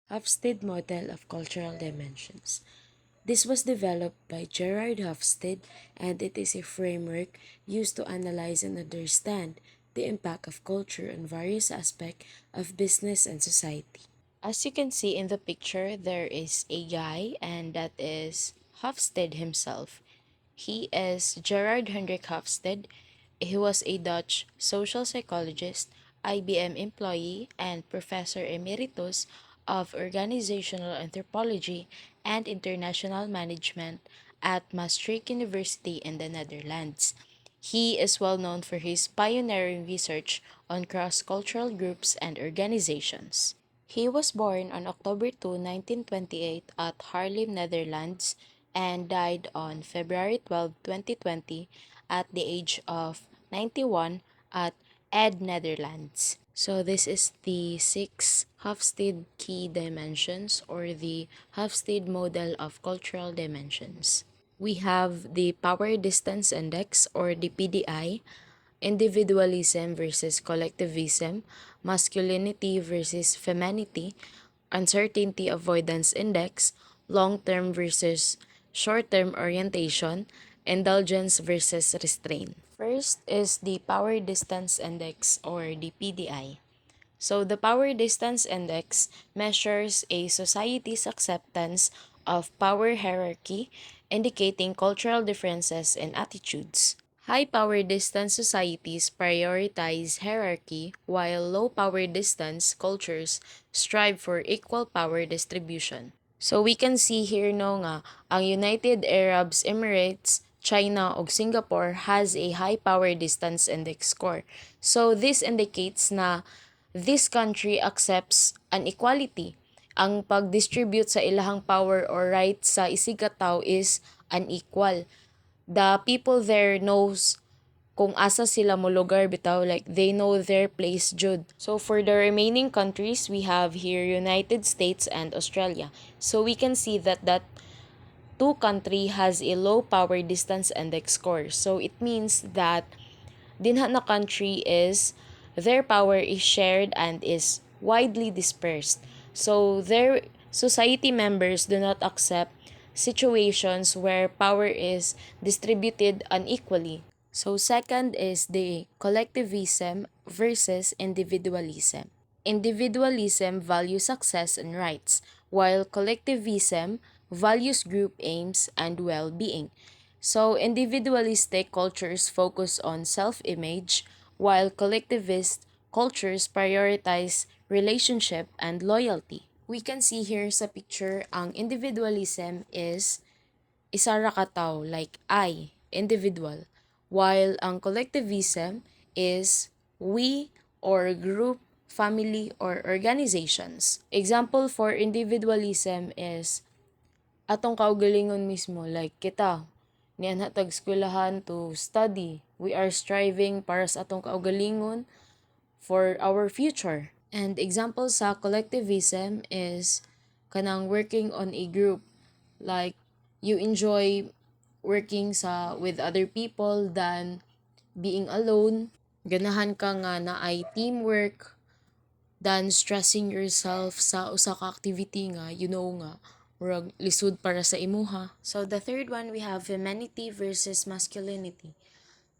Hofstede model of cultural dimensions. This was developed by Gerard Hofstede, and it is a framework used to analyze and understand the impact of culture on various aspects of business and society. As you can see in the picture, there is a guy, and that is Hofstede himself. He is Gerard Hendrik Hofstede. He was a Dutch social psychologist, IBM employee, and professor emeritus of organizational anthropology and international management at Maastricht University in the Netherlands. He is well known for his pioneering research on cross cultural groups and organizations. He was born on October 2, 1928 at Haarlem, Netherlands, and died on February 12, 2020 at the age of 91 at Ed, Netherlands. So this is the six Hofstede key dimensions or the Hofstede model of cultural dimensions. We have the Power Distance Index or the PDI, individualism versus collectivism, masculinity versus femininity, uncertainty avoidance index, long-term versus short-term orientation, indulgence versus restraint. First is the Power Distance Index or the PDI. So the Power Distance Index measures a society's acceptance of power hierarchy, indicating cultural differences in attitudes. High power distance societies prioritize hierarchy, while low power distance cultures strive for equal power distribution. So we can see here no nga, ang United Arab Emirates, China ug Singapore has a high power distance index score. So this indicates na this country accepts an equality. Ang pag-distribute sa ilahang power or right sa isig ka tawo is unequal. The people there knows kung asa sila mo lugar bitaw, like they know their place jud. So for the remaining countries, we have here United States and Australia. So we can see that two country has a low power distance index score. So it means that dinha na country is their power is shared and is widely dispersed. So their society members do not accept situations where power is distributed unequally. So second is the collectivism versus individualism. Individualism values success and rights, while collectivism values group aims and well-being. So individualistic cultures focus on self-image, while collectivist cultures prioritize relationship and loyalty. We can see here sa picture ang individualism is isa ra ka tawo, like I, individual, while ang collectivism is we or group, family, or organizations. Example for individualism is atong kaugalingon mismo, like kita, niyan hatag eskwelahan to study. We are striving para sa atong kaugalingon for our future. And example sa collectivism is kanang working on a group, like you enjoy working sa with other people than being alone. Ganahan ka nga na ay teamwork than stressing yourself sa usa ka activity nga you know nga murag lisod para sa imuha. So the third one, we have femininity versus masculinity.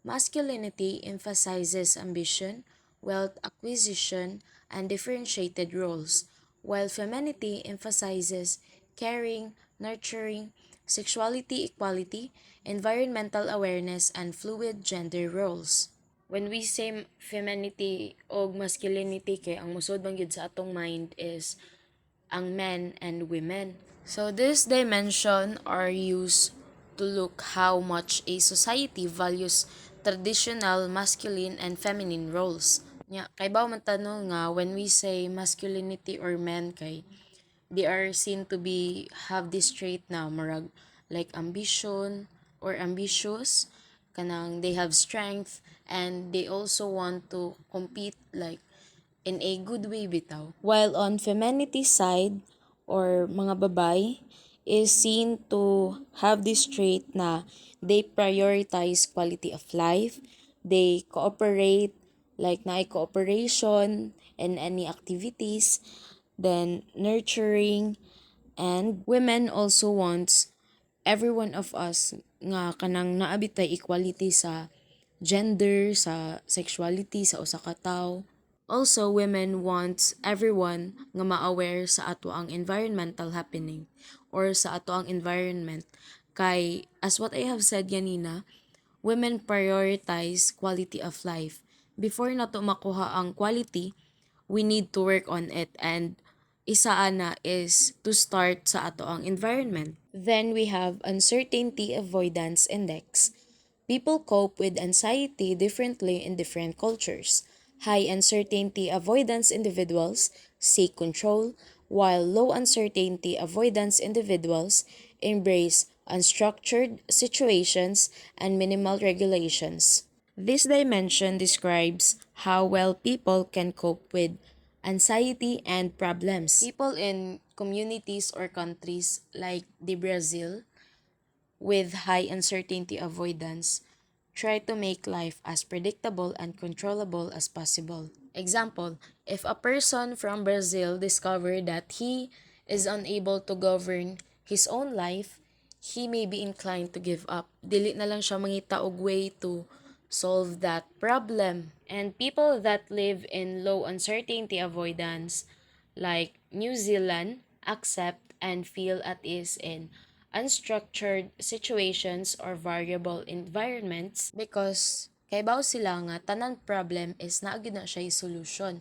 Masculinity emphasizes ambition, wealth acquisition, and differentiated roles, while femininity emphasizes caring, nurturing, sexuality equality, environmental awareness, and fluid gender roles. When we say femininity o masculinity, kay ang musod bang yun sa atong mind is ang men and women. So this dimension are used to look how much a society values traditional masculine and feminine roles. Nya, kay ba man tanong nga when we say masculinity or men kay they are seen to be have this trait na marag like ambition or ambitious, kanang they have strength and they also want to compete like in a good way bitaw. While on femininity side or mga babay is seen to have this trait na they prioritize quality of life, they cooperate like na cooperation in any activities, then nurturing, and women also wants every one of us nga kanang naabitay equality sa gender, sa sexuality, sa usa ka tawo. Also, women wants everyone nga ma-aware sa ato ang environmental happening or sa ato ang environment. Kay, as what I have said ganina, women prioritize quality of life. Before nato makuha ang quality, we need to work on it, and isa ana is to start sa ato ang environment. Then we have uncertainty avoidance index. People cope with anxiety differently in different cultures. High uncertainty avoidance individuals seek control, while low uncertainty avoidance individuals embrace unstructured situations and minimal regulations. This dimension describes how well people can cope with anxiety and problems. People in communities or countries like the Brazil with high uncertainty avoidance try to make life as predictable and controllable as possible. Example, if a person from Brazil discovered that he is unable to govern his own life, he may be inclined to give up. Dili na lang siya mangita og way to solve that problem. And people that live in low uncertainty avoidance, like New Zealand, accept and feel at ease in unstructured situations or variable environments because kay baw sila nga tanan problem is naa gyud na siya solution,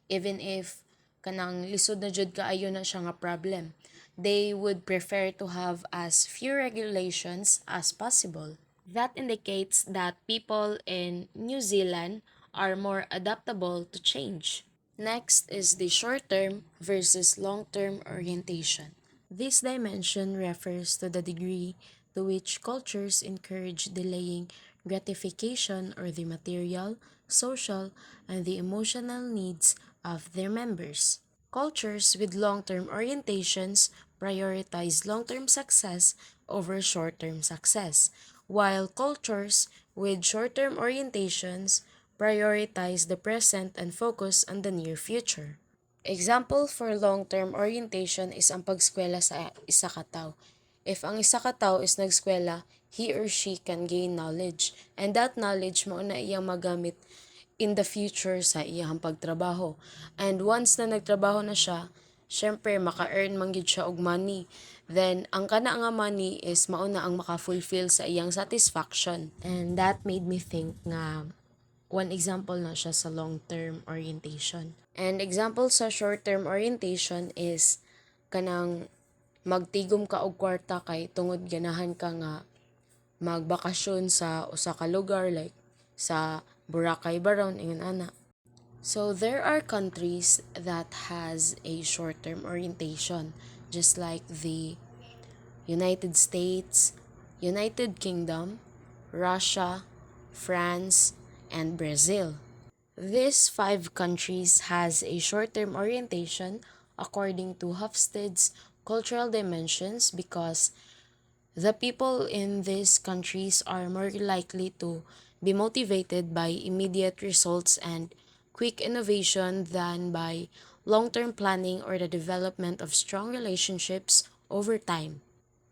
even if kanang lisod na jud kaayo na siya nga problem, they would prefer to have as few regulations as possible. That indicates that people in New Zealand are more adaptable to change. Next is the short-term versus long-term orientation. This dimension refers to the degree to which cultures encourage delaying gratification or the material, social, and the emotional needs of their members. Cultures with long-term orientations prioritize long-term success over short-term success, while cultures with short-term orientations prioritize the present and focus on the near future. Example for long-term orientation is ang pagskwela sa isa ka tawo. If ang isa ka tawo is nagskwela, he or she can gain knowledge, and that knowledge mao na iyang magamit in the future sa iyang pagtrabaho. And once na nagtrabaho na siya, syempre maka-earn man gyud siya og money. Then ang kana nga money is mao na ang maka-fulfill sa iyang satisfaction. And that made me think nga one example na siya sa long-term orientation. And example sa short-term orientation is kanang magtigom ka og kwarta kay tungod ganahan ka nga magbakasyon sa usa ka lugar like sa Boracay Baron ingon ana. So there are countries that has a short-term orientation just like the United States, United Kingdom, Russia, France, and Brazil. These five countries has a short-term orientation according to Hofstede's cultural dimensions because the people in these countries are more likely to be motivated by immediate results and quick innovation than by long-term planning or the development of strong relationships over time.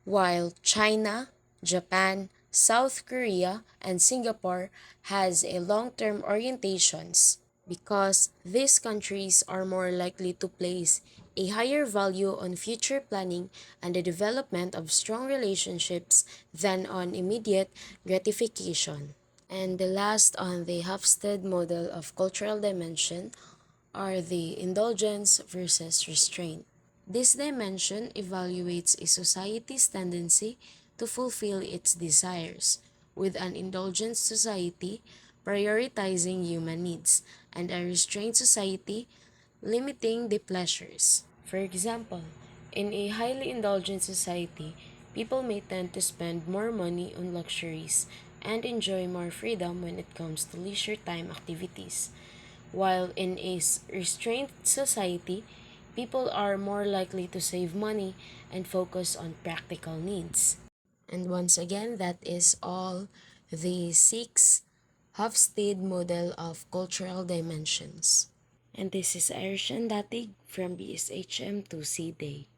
While China, Japan, South Korea, and Singapore has a long-term orientations because these countries are more likely to place a higher value on future planning and the development of strong relationships than on immediate gratification. And the last on the Hofstede model of cultural dimension are the indulgence versus restraint. This dimension evaluates a society's tendency to fulfill its desires, with an indulgent society prioritizing human needs, and a restrained society limiting the pleasures. For example, in a highly indulgent society, people may tend to spend more money on luxuries and enjoy more freedom when it comes to leisure time activities. While in a restrained society, people are more likely to save money and focus on practical needs. And once again, that is all the six Hofstede model of cultural dimensions. And this is Irish and Datig from BSHM to C Day.